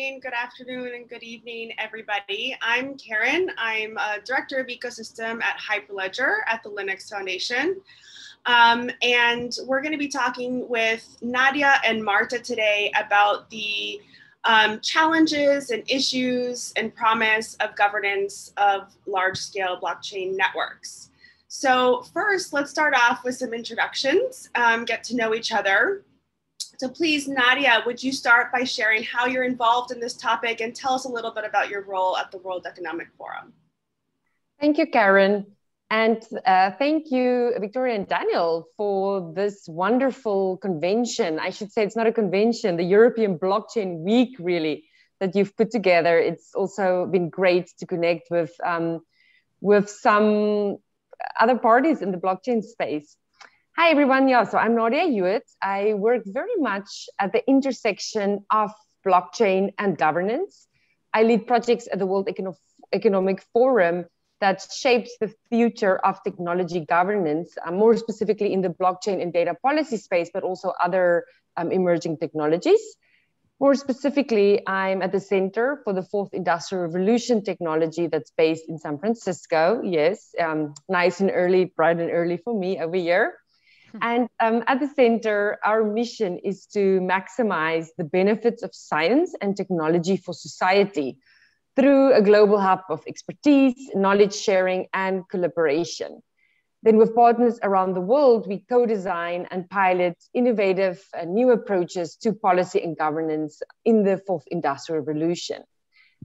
morning, good afternoon, and good evening, everybody. I'm Karen. I'm a Director of Ecosystem at Hyperledger at the Linux Foundation. And we're going to be talking with Nadia and Marta today about the challenges and issues and promise of governance of large-scale blockchain networks. So first, let's start off with some introductions, get to know each other. So please, Nadia, would you start by sharing how you're involved in this topic and tell us a little bit about your role at the World Economic Forum? Thank you, Karen. And thank you, Victoria and Daniel, for this wonderful convention. I should say it's not a convention, the European Blockchain Week, really, that you've put together. It's also been great to connect with some other parties in the blockchain space. Hi, everyone. Yeah, so I'm Nadia Hewitt. I work very much at the intersection of blockchain and governance. I lead projects at the World Economic Forum that shapes the future of technology governance, more specifically in the blockchain and data policy space, but also other emerging technologies. More specifically, I'm at the Center for the Fourth Industrial Revolution technology that's based in San Francisco. Yes, nice and early, bright and early for me over here. And at the center, our mission is to maximize the benefits of science and technology for society through a global hub of expertise, knowledge sharing, and collaboration. Then with partners around the world, we co-design and pilot innovative new approaches to policy and governance in the Fourth Industrial Revolution.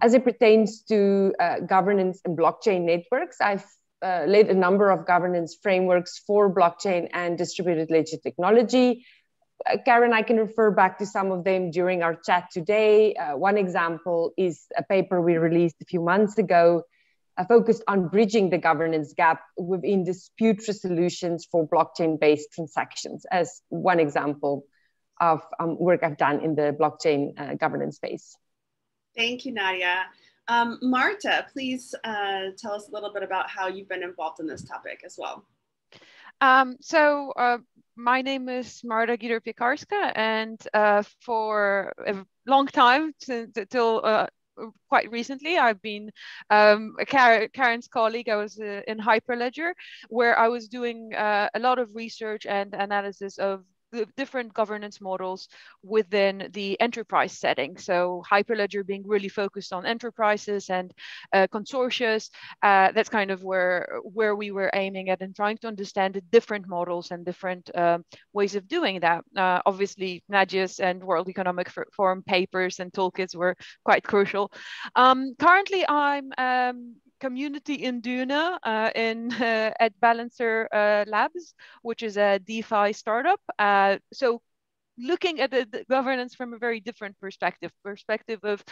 As it pertains to governance and blockchain networks, I've led a number of governance frameworks for blockchain and distributed ledger technology. Karen, I can refer back to some of them during our chat today. One example is a paper we released a few months ago, focused on bridging the governance gap within dispute resolutions for blockchain-based transactions, as one example of work I've done in the blockchain governance space. Thank you, Nadia. Marta, please tell us a little bit about how you've been involved in this topic as well. My name is Marta Guiller Picarska, and for a long time, till quite recently, I've been Karen's colleague. I was in Hyperledger, where I was doing a lot of research and analysis of the different governance models within the enterprise setting. So Hyperledger being really focused on enterprises and consortia. That's kind of where we were aiming at and trying to understand the different models and different ways of doing that. Obviously, Nadia's and World Economic Forum papers and toolkits were quite crucial. Currently, I'm community in Duna at Balancer Labs, which is a DeFi startup. So looking at the governance from a very different perspective of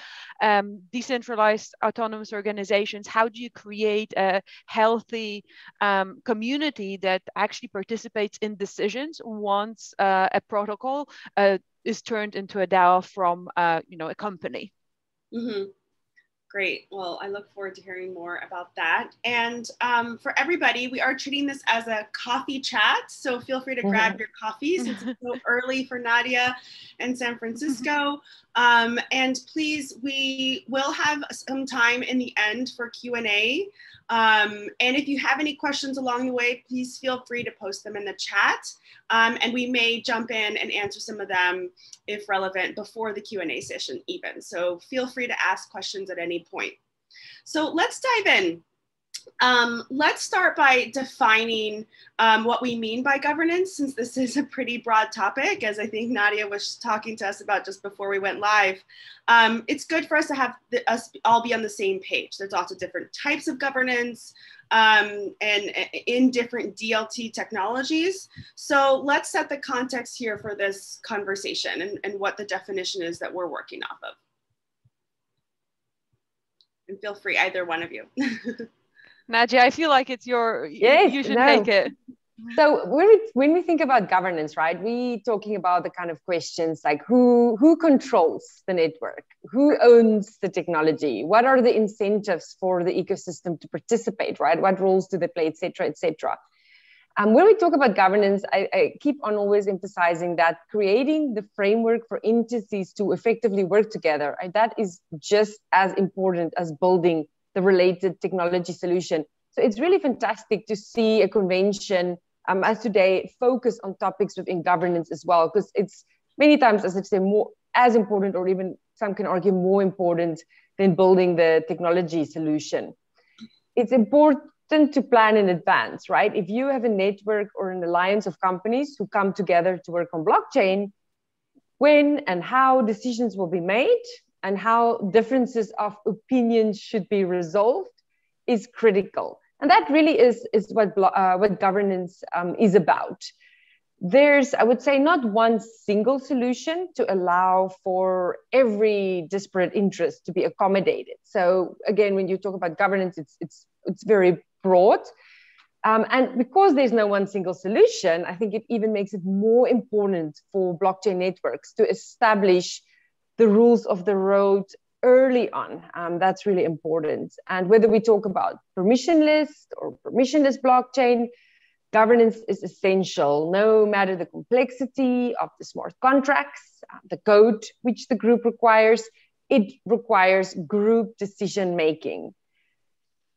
decentralized autonomous organizations. How do you create a healthy community that actually participates in decisions once a protocol is turned into a DAO from a company? Mm-hmm. Great. Well, I look forward to hearing more about that. And for everybody, we are treating this as a coffee chat. So feel free to grab your coffee since it's so early for Nadia in San Francisco. And please, we will have some time in the end for Q&A. And if you have any questions along the way, please feel free to post them in the chat. And we may jump in and answer some of them if relevant before the Q&A session even. So feel free to ask questions at any point. So let's dive in. Let's start by defining what we mean by governance, since this is a pretty broad topic, as I think Nadia was talking to us about just before we went live. It's good for us to have us all be on the same page. There's lots of different types of governance and in different DLT technologies. So let's set the context here for this conversation and what the definition is that we're working off of. And feel free, either one of you. Nadia, I feel like it's you should take it. So when we think about governance, right, we talking about the kind of questions like who controls the network, who owns the technology, what are the incentives for the ecosystem to participate, right? What roles do they play, et cetera, et cetera. When we talk about governance, I keep on always emphasizing that creating the framework for entities to effectively work together, that is just as important as building the related technology solution. So it's really fantastic to see a convention as today focus on topics within governance as well, because it's many times, as I say, more as important, or even some can argue more important than building the technology solution. It's important to plan in advance, right? If you have a network or an alliance of companies who come together to work on blockchain, when and how decisions will be made and how differences of opinions should be resolved is critical. And that really is what governance is about. There's, I would say, not one single solution to allow for every disparate interest to be accommodated. So again, when you talk about governance, it's very broad. And because there's no one single solution, I think it even makes it more important for blockchain networks to establish the rules of the road early on. That's really important. And whether we talk about permissionless or permissionless blockchain, governance is essential, no matter the complexity of the smart contracts, the code which the group requires. It requires group decision making.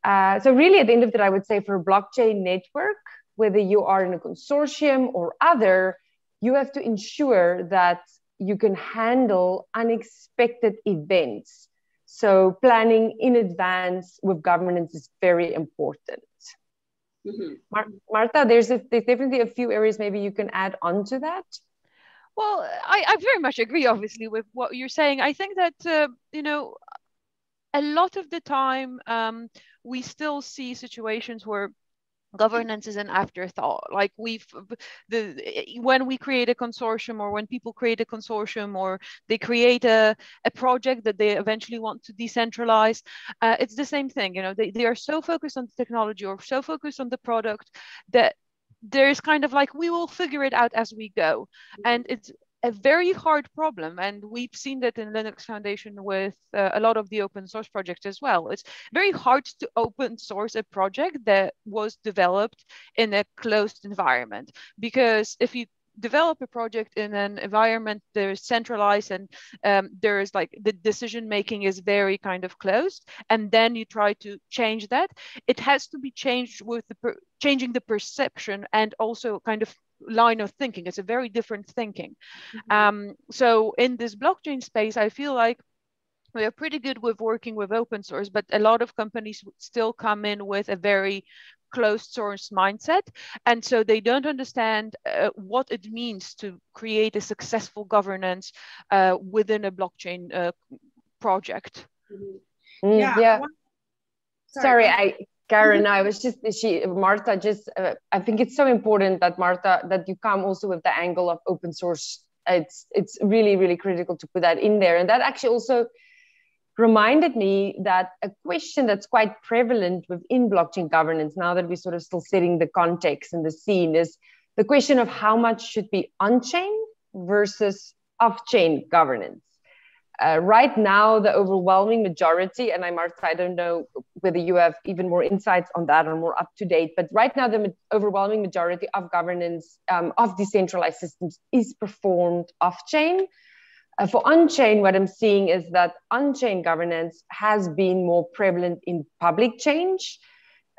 So really, at the end of it, I would say for a blockchain network, whether you are in a consortium or other, you have to ensure that you can handle unexpected events. So planning in advance with governance is very important. Mm-hmm. Marta, there's definitely a few areas maybe you can add on to that. Well, I very much agree, obviously, with what you're saying. I think that, a lot of the time, we still see situations where governance is an afterthought. Like when we create a consortium, or when people create a consortium, or they create a project that they eventually want to decentralize, it's the same thing. They are so focused on the technology or so focused on the product that there's kind of like, we will figure it out as we go. And it's a very hard problem. And we've seen that in Linux Foundation with a lot of the open source projects as well. It's very hard to open source a project that was developed in a closed environment, because if you develop a project in an environment that is centralized and there's like the decision making is very kind of closed, and then you try to change that, it has to be changed with changing the perception and also kind of line of thinking. It's a very different thinking. Mm-hmm. So in this blockchain space, I feel like we are pretty good with working with open source, but a lot of companies still come in with a very closed source mindset. And so they don't understand what it means to create a successful governance within a blockchain project. Mm-hmm. Yeah. Sorry, Karen, I was Marta, I think it's so important that Marta, that you come also with the angle of open source. It's really, really critical to put that in there. And that actually also reminded me that a question that's quite prevalent within blockchain governance, now that we're sort of still setting the context and the scene, is the question of how much should be on-chain versus off-chain governance. Right now, the overwhelming majority, and Marta, I don't know whether you have even more insights on that or more up to date, but right now the overwhelming majority of governance of decentralized systems is performed off-chain. For on-chain, what I'm seeing is that on-chain governance has been more prevalent in public change.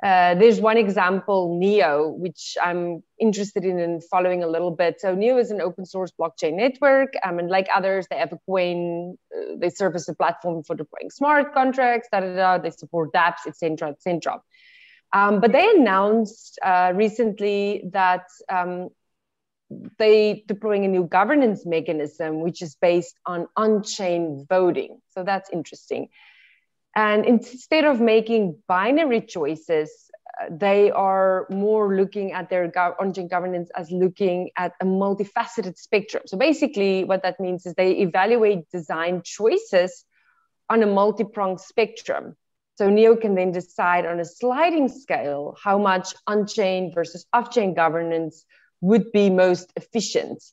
There's one example, Neo, which I'm interested in following a little bit. So Neo is an open source blockchain network, and like others, they have a coin, they serve as a platform for deploying smart contracts, they support dApps, etc., etc. But they announced recently that they deploying a new governance mechanism, which is based on on-chain voting. So that's interesting. And instead of making binary choices, they are more looking at their on-chain governance as looking at a multifaceted spectrum. So basically what that means is they evaluate design choices on a multi-pronged spectrum. So Neo can then decide on a sliding scale how much on-chain versus off-chain governance would be most efficient.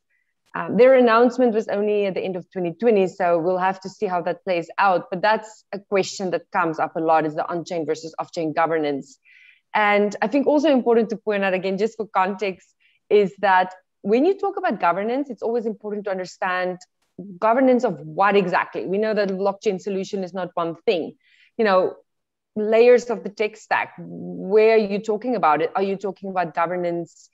Their announcement was only at the end of 2020, so we'll have to see how that plays out. But that's a question that comes up a lot, is the on-chain versus off-chain governance. And I think also important to point out, again, just for context, is that when you talk about governance, it's always important to understand governance of what exactly. We know that a blockchain solution is not one thing. Layers of the tech stack, where are you talking about it? Are you talking about governance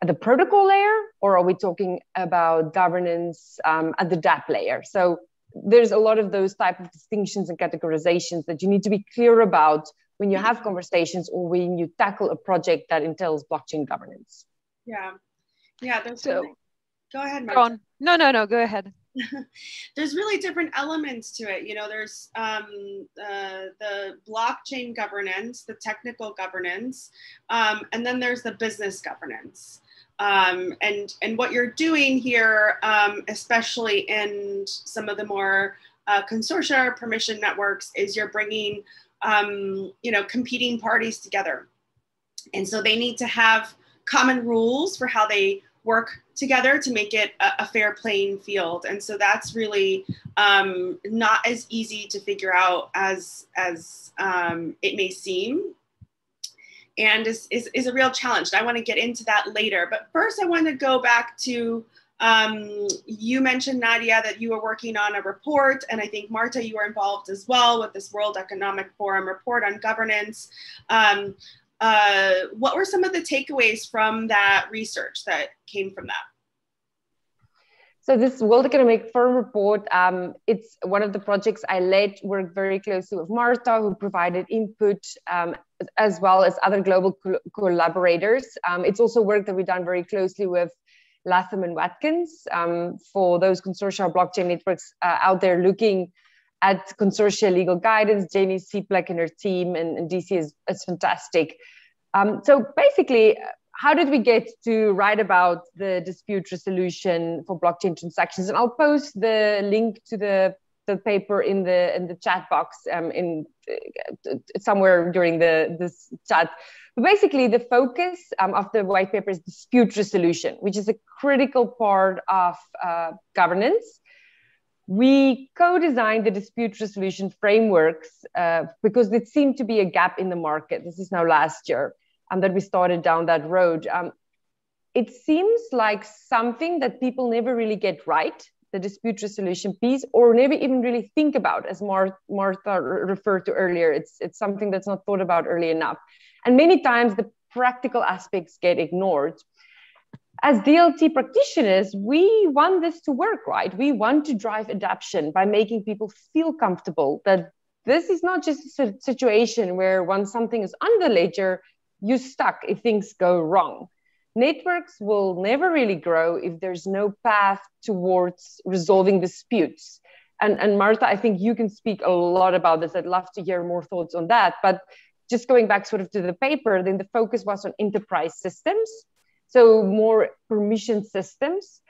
at the protocol layer, or are we talking about governance at the dApp layer? So there's a lot of those type of distinctions and categorizations that you need to be clear about when you have conversations or when you tackle a project that entails blockchain governance. Yeah. There's So, go ahead, Marta. Go on. No, go ahead. There's really different elements to it. There's the blockchain governance, the technical governance, and then there's the business governance. And what you're doing here, especially in some of the more consortia or permission networks, is you're bringing competing parties together. And so they need to have common rules for how they work together to make it a fair playing field. And so that's really not as easy to figure out as it may seem, and is a real challenge. And I want to get into that later. But first, I want to go back to, you mentioned, Nadia, that you were working on a report, and I think, Marta, you were involved as well with this World Economic Forum report on governance. What were some of the takeaways from that research that came from that? So this World Economic Forum report, it's one of the projects I led, worked very closely with Marta, who provided input, as well as other global collaborators. It's also work that we've done very closely with Latham and Watkins for those consortia or blockchain networks out there looking at consortia legal guidance. Jenny Seeplak and her team and DC is fantastic. So basically, how did we get to write about the dispute resolution for blockchain transactions? And I'll post the link to the paper in the chat box somewhere during this chat. But basically, the focus of the white paper is dispute resolution, which is a critical part of governance. We co-designed the dispute resolution frameworks because it seemed to be a gap in the market. This is now last year that we started down that road. It seems like something that people never really get right, the dispute resolution piece, or never even really think about, as Marta referred to earlier. It's something that's not thought about early enough. And many times the practical aspects get ignored. As DLT practitioners, we want this to work, right? We want to drive adoption by making people feel comfortable that this is not just a situation where once something is on the ledger, you're stuck if things go wrong. Networks will never really grow if there's no path towards resolving disputes. And Marta, I think you can speak a lot about this. I'd love to hear more thoughts on that. But just going back sort of to the paper, then the focus was on enterprise systems. So more permission systems.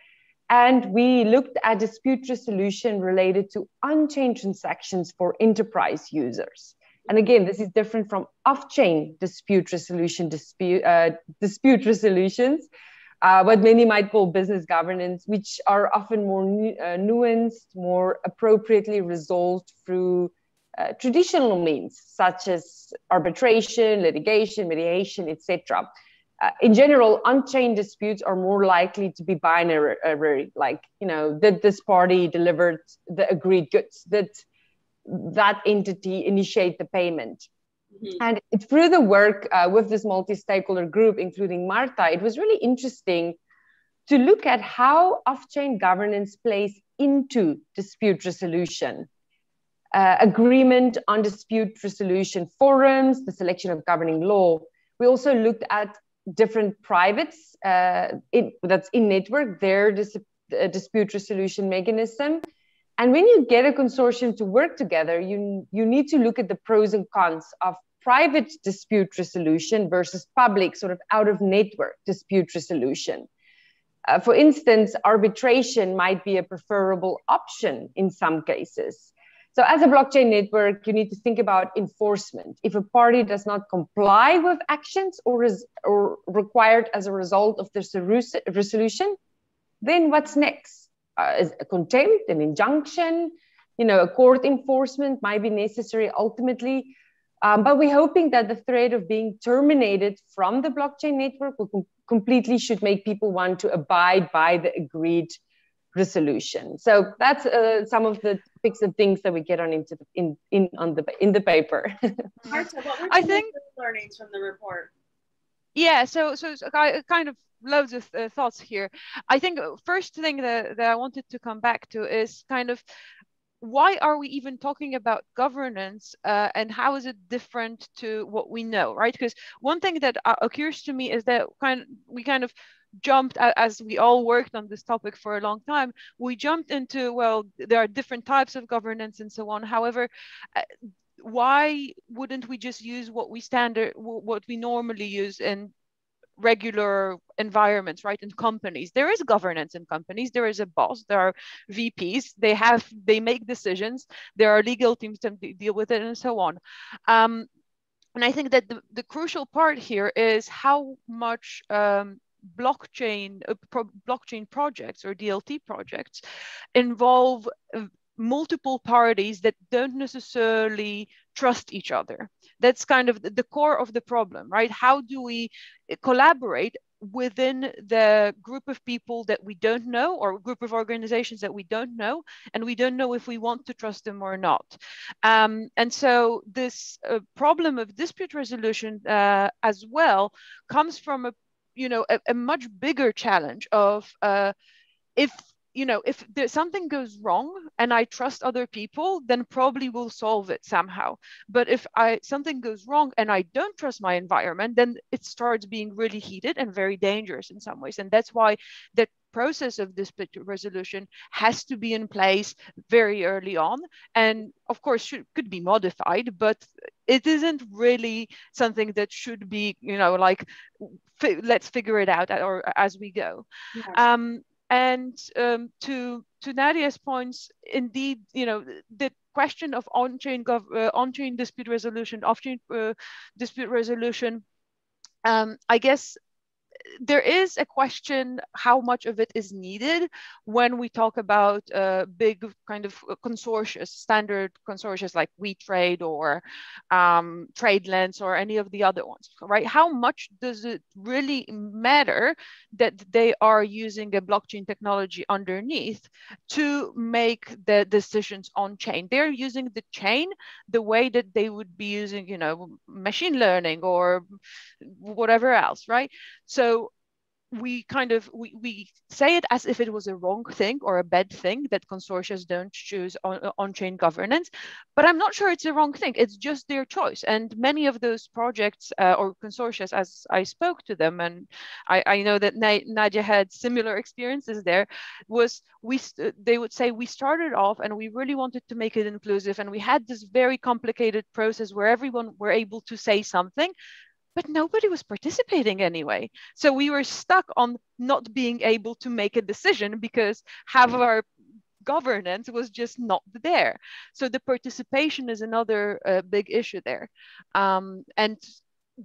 And we looked at dispute resolution related to on-chain transactions for enterprise users. And again, this is different from off-chain dispute resolutions, what many might call business governance, which are often more nuanced, more appropriately resolved through traditional means, such as arbitration, litigation, mediation, etc. In general, on-chain disputes are more likely to be binary, like, did this party delivered the agreed goods? Did that entity initiate the payment? Mm-hmm. And through the work with this multi-stakeholder group, including Marta, it was really interesting to look at how off-chain governance plays into dispute resolution. Agreement on dispute resolution forums, the selection of governing law. We also looked at different privates that's in network, their dispute resolution mechanism. And when you get a consortium to work together, you need to look at the pros and cons of private dispute resolution versus public, sort of out-of-network dispute resolution. For instance, arbitration might be a preferable option in some cases. So as a blockchain network, you need to think about enforcement. If a party does not comply with actions or required as a result of the resolution, then what's next? Is a contempt, an injunction, a court enforcement might be necessary ultimately. But we're hoping that the threat of being terminated from the blockchain network will completely should make people want to abide by the agreed resolution. So that's some of the topics and things that we get on into in the paper. Marta, what were some of the learnings from the report? Yeah, so I kind of loads of thoughts here. I think first thing that I wanted to come back to is kind of why are we even talking about governance and how is it different to what we know, right? Because one thing that occurs to me is that we kind of jumped, as we all worked on this topic for a long time, we jumped into, well, there are different types of governance and so on. However, why wouldn't we just use what we normally use in regular environments, right? In companies, there is governance in companies. There is a boss, there are VPs, they make decisions, there are legal teams to deal with it and so on. And I think that the crucial part here is how much blockchain projects or DLT projects involve multiple parties that don't necessarily trust each other. That's kind of the core of the problem, right? How do we collaborate within the group of people that we don't know, or group of organizations that we don't know, and we don't know if we want to trust them or not. And so this problem of dispute resolution as well comes from a much bigger challenge of if something goes wrong and I trust other people, then probably we'll solve it somehow. But if something goes wrong and I don't trust my environment, then it starts being really heated and very dangerous in some ways. And that's why the process of dispute resolution has to be in place very early on. And of course, could be modified, but it isn't really something that should be, let's figure it out or as we go. Yeah. And to Nadia's points, indeed, the question of on-chain dispute resolution, off-chain dispute resolution, I guess there is a question how much of it is needed when we talk about big kind of consortia, standard consortia like WeTrade or TradeLens or any of the other ones, right? How much does it really matter that they are using a blockchain technology underneath to make the decisions on chain? They're using the chain the way that they would be using, machine learning or whatever else, right? So we say it as if it was a wrong thing or a bad thing that consortia don't choose on-chain governance, but I'm not sure it's a wrong thing. It's just their choice. And many of those projects or consortia, as I spoke to them, and I know that Nadia had similar experiences there, they would say we started off and we really wanted to make it inclusive, and we had this very complicated process where everyone were able to say something, but nobody was participating anyway. So we were stuck on not being able to make a decision because half of our governance was just not there. So the participation is another big issue there. And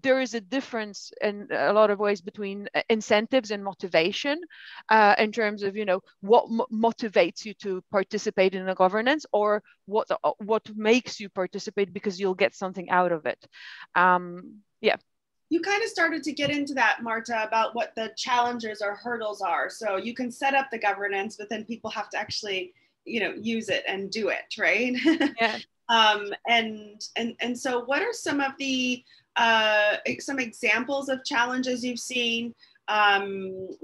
there is a difference in a lot of ways between incentives and motivation in terms of, what motivates you to participate in a governance, or what makes you participate because you'll get something out of it. Yeah. You kind of started to get into that, Marta, about what the challenges or hurdles are. So you can set up the governance, but then people have to actually, use it and do it, right? Yeah. And so what are some of the some examples of challenges you've seen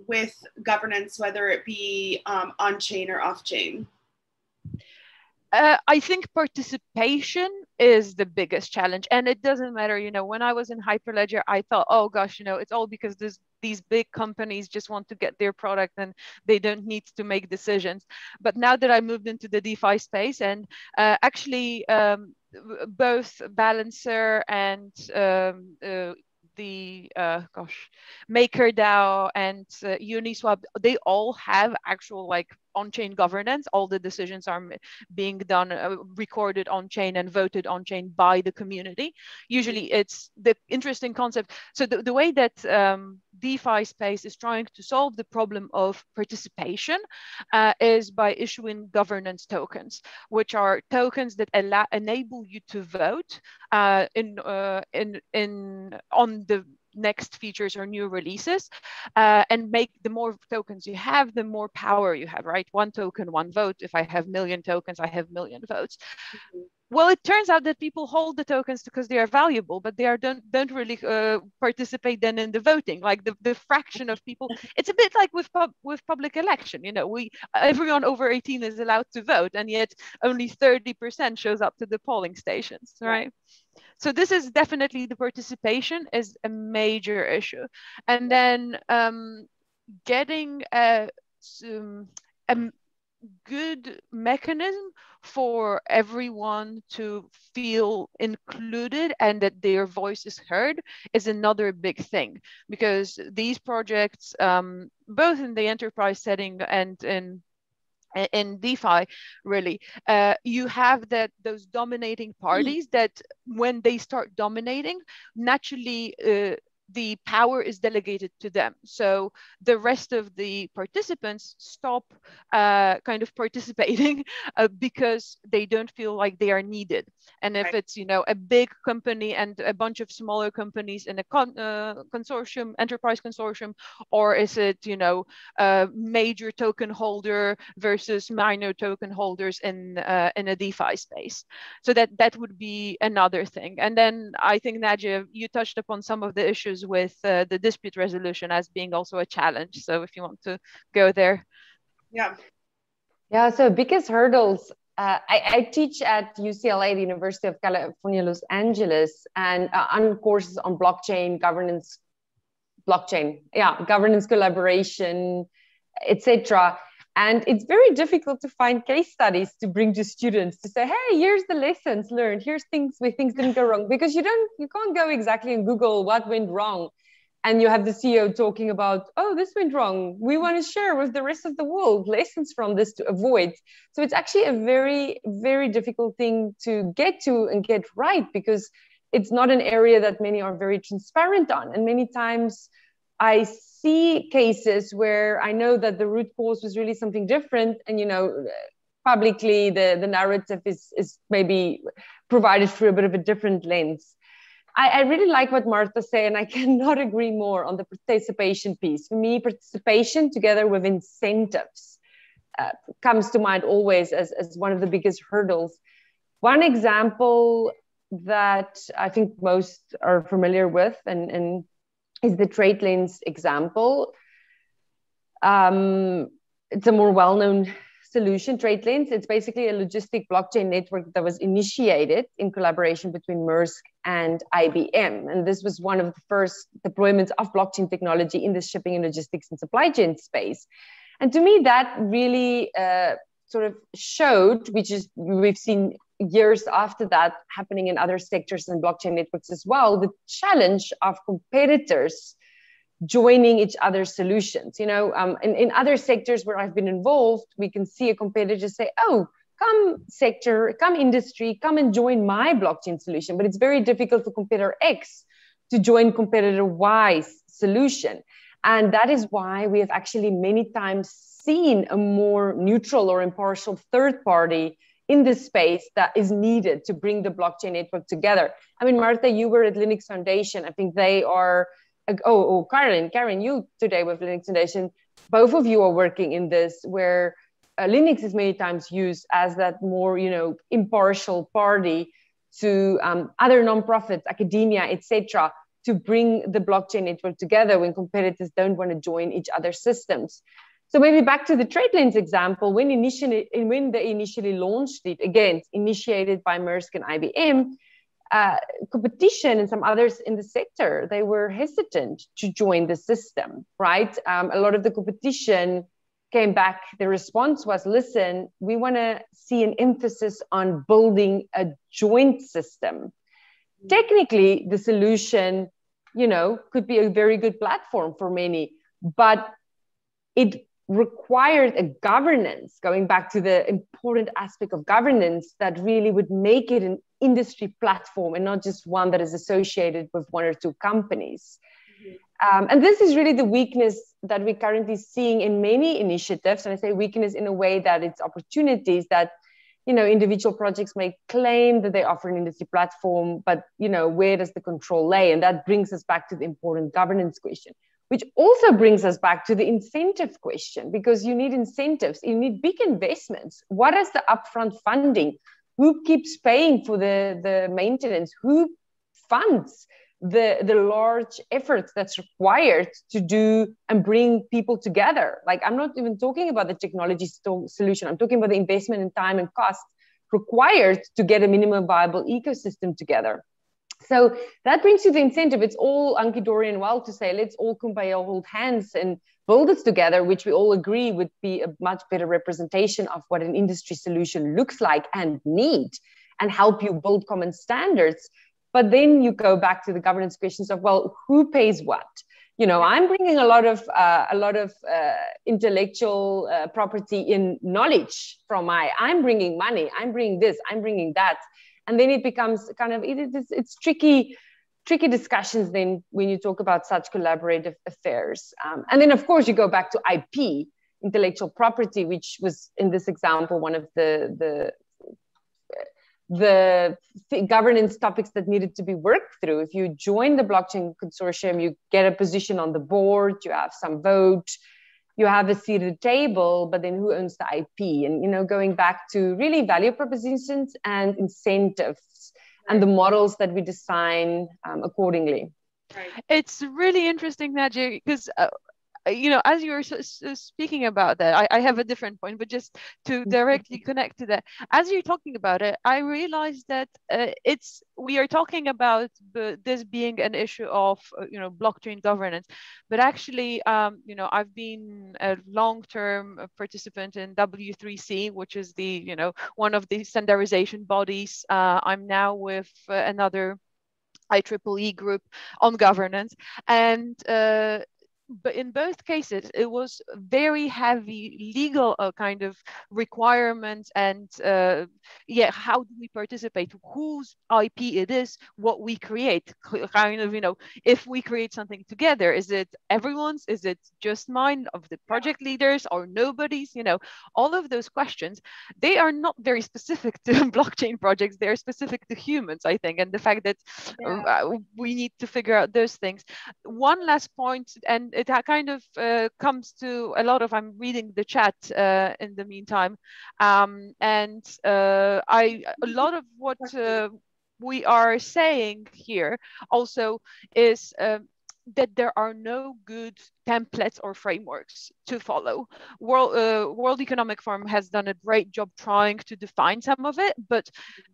with governance, whether it be on-chain or off-chain? I think participation is the biggest challenge, and it doesn't matter. When I was in Hyperledger, I thought, oh gosh, it's all because these big companies just want to get their product and they don't need to make decisions. But now that I moved into the DeFi space, and actually both Balancer and the MakerDAO and Uniswap, they all have actual on-chain governance. All the decisions are being done, recorded on-chain and voted on-chain by the community. Usually it's the interesting concept. So the way that DeFi space is trying to solve the problem of participation is by issuing governance tokens, which are tokens that enable you to vote on the next features or new releases, and make the more tokens you have, the more power you have, right? One token, one vote. If I have million tokens, I have million votes. Well, it turns out that people hold the tokens because they are valuable, but they don't really participate then in the voting. Like the fraction of people, it's a bit like with public election. You know, everyone over 18 is allowed to vote, and yet only 30% shows up to the polling stations, right? So this is definitely, the participation is a major issue, and then getting a good mechanism for everyone to feel included and that their voice is heard is another big thing, because these projects, both in the enterprise setting and in DeFi, really, you have those dominating parties that when they start dominating, naturally the power is delegated to them. So the rest of the participants stop kind of participating because they don't feel like they are needed. And if it's, you know, a big company and a bunch of smaller companies in a consortium, enterprise consortium, or is it, you know, a major token holder versus minor token holders in a DeFi space? So that would be another thing. And then I think, Nadia, you touched upon some of the issues with the dispute resolution as being also a challenge. So if you want to go there. Yeah, so biggest hurdles. I teach at UCLA, the University of California, Los Angeles, and on courses on blockchain governance, governance, collaboration, etc. And it's very difficult to find case studies to bring to students to say, hey, here's the lessons learned. Here's things where things didn't go wrong, because you can't go exactly and Google what went wrong. And you have the CEO talking about, oh, this went wrong. We want to share with the rest of the world lessons from this to avoid. So it's actually a very, very difficult thing to get to and get right, because it's not an area that many are very transparent on. And many times I see cases where I know that the root cause was really something different. And, you know, publicly the narrative is maybe provided through a bit of a different lens. I really like what Marta said, and I cannot agree more on the participation piece. For me, participation together with incentives comes to mind always as one of the biggest hurdles. One example that I think most are familiar with and is the TradeLens example. It's a more well-known solution, TradeLens. It's basically a logistic blockchain network that was initiated in collaboration between Maersk and IBM. And this was one of the first deployments of blockchain technology in the shipping and logistics and supply chain space. And to me, that really sort of showed, which is we've seen years after that happening in other sectors and blockchain networks as well, the challenge of competitors joining each other's solutions. You know, in other sectors where I've been involved, we can see a competitor say, oh, come sector, come industry, come and join my blockchain solution. But it's very difficult for competitor X to join competitor Y's solution. And that is why we have actually many times seen a more neutral or impartial third party in this space that is needed to bring the blockchain network together. I mean, Marta, you were at Linux Foundation. I think they are, Karen, you today with Linux Foundation, both of you are working in this, where Linux is many times used as that more, you know, impartial party to other nonprofits, academia, etc., to bring the blockchain network together when competitors don't want to join each other's systems. So maybe back to the TradeLens example, when they initially launched it, again, initiated by Maersk and IBM, competition and some others in the sector, they were hesitant to join the system, right? A lot of the competition came back. The response was, listen, we want to see an emphasis on building a joint system. Technically, the solution, you know, could be a very good platform for many, but it required a governance, going back to the important aspect of governance, that really would make it an industry platform and not just one that is associated with one or two companies. And this is really the weakness that we're currently seeing in many initiatives. And I say weakness in a way that it's opportunities that, you know, individual projects may claim that they offer an industry platform, but, you know, where does the control lay? And that brings us back to the important governance question, which also brings us back to the incentive question, because you need incentives, you need big investments. What is the upfront funding? Who keeps paying for the maintenance? Who funds the large efforts that's required to do and bring people together? Like, I'm not even talking about the technology solution. I'm talking about the investment in time and cost required to get a minimum viable ecosystem together. So that brings you the incentive. It's all Anki-Dorian well to say, let's all kumbaya, hold hands and build this together, which we all agree would be a much better representation of what an industry solution looks like and need, and help you build common standards. But then you go back to the governance questions of, well, who pays what? You know, I'm bringing a lot of intellectual property in knowledge from I'm bringing money, I'm bringing this, I'm bringing that. And then it becomes kind of, it's tricky discussions then when you talk about such collaborative affairs. And then, of course, you go back to IP, intellectual property, which was, in this example, one of the governance topics that needed to be worked through. If you join the blockchain consortium, you get a position on the board, you have some vote, you have a seat at the table, but then who owns the IP? And, you know, going back to really value propositions and incentives and the models that we design accordingly. Right. It's really interesting, Nadia, because you know, as you're speaking about that, I have a different point, but just to directly connect to that, as you're talking about it, I realized that we are talking about this being an issue of you know, blockchain governance, but actually you know, I've been a long-term participant in W3C, which is the, you know, one of the standardization bodies. I'm now with another IEEE group on governance, and but in both cases, it was very heavy legal kind of requirements, and yeah, how do we participate? Whose IP it is? What we create? Kind of, you know, if we create something together, is it everyone's? Is it just mine, of the project leaders, or nobody's? You know, all of those questions, they are not very specific to blockchain projects. They are specific to humans, I think, and the fact that we need to figure out those things. One last point, and it kind of comes to a lot of, I'm reading the chat in the meantime, and a lot of what we are saying here also is that there are no good templates or frameworks to follow. World Economic Forum has done a great job trying to define some of it, but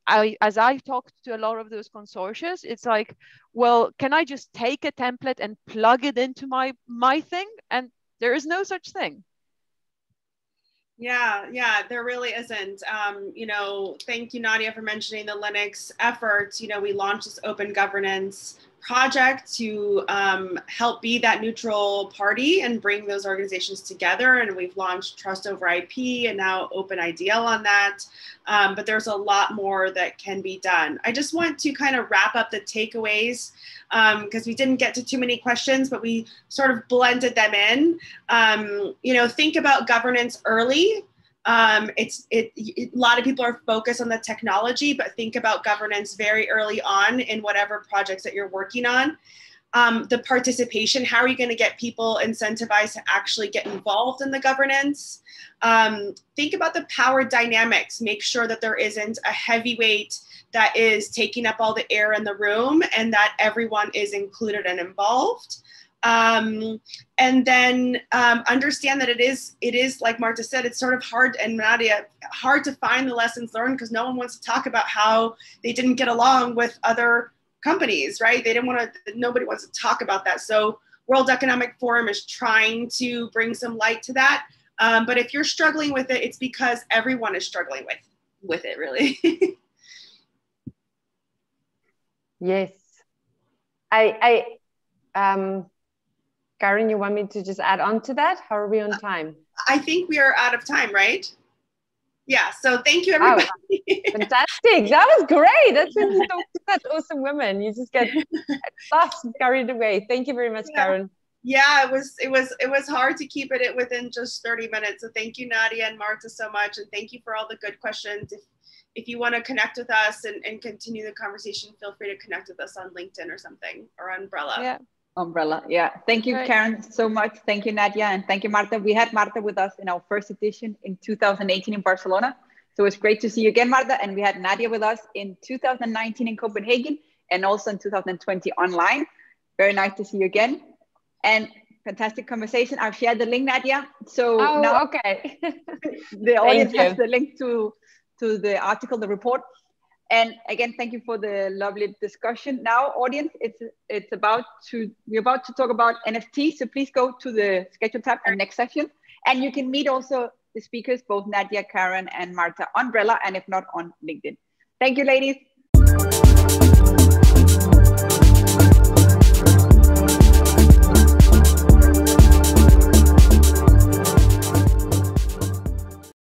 as I talked to a lot of those consortia, it's like, well, can I just take a template and plug it into my thing? And there is no such thing. Yeah, there really isn't. You know, thank you, Nadia, for mentioning the Linux efforts. You know, we launched this open governance project to help be that neutral party and bring those organizations together. And we've launched Trust over IP and now Open IDL on that. But there's a lot more that can be done. I just want to kind of wrap up the takeaways because we didn't get to too many questions, but we sort of blended them in. You know, think about governance early. A lot of people are focused on the technology, but think about governance very early on in whatever projects that you're working on. The participation, how are you going to get people incentivized to actually get involved in the governance? Think about the power dynamics. Make sure that there isn't a heavyweight that is taking up all the air in the room and that everyone is included and involved. And then understand that it is like Marta said, it's sort of hard, and Nadia, hard to find the lessons learned because no one wants to talk about how they didn't get along with other companies, right? Nobody wants to talk about that. So World Economic Forum is trying to bring some light to that. But if you're struggling with it, it's because everyone is struggling with it, really. Yes. Karen, you want me to just add on to that? How are we on time? I think we are out of time, right? Yeah, so thank you, everybody. Wow. Fantastic. That was great. That's when you talk to such awesome women. You just get lost and carried away. Thank you very much, Karen. Yeah, it was hard to keep it within just 30 minutes. So thank you, Nadia and Marta, so much. And thank you for all the good questions. If you want to connect with us and continue the conversation, feel free to connect with us on LinkedIn or something, or Umbrella. Yeah. Umbrella. Yeah. Thank you, Karen, so much. Thank you, Nadia. And thank you, Marta. We had Marta with us in our first edition in 2018 in Barcelona. So it's great to see you again, Marta. And we had Nadia with us in 2019 in Copenhagen and also in 2020 online. Very nice to see you again. And fantastic conversation. I've shared the link, Nadia. So now okay. The audience has the link to the article, the report. And again, thank you for the lovely discussion. Now, audience, we're about to talk about NFTs. So please go to the schedule tab and next session. And you can meet also the speakers, both Nadia, Karen, and Marta, Umbrella, and if not, on LinkedIn. Thank you, ladies.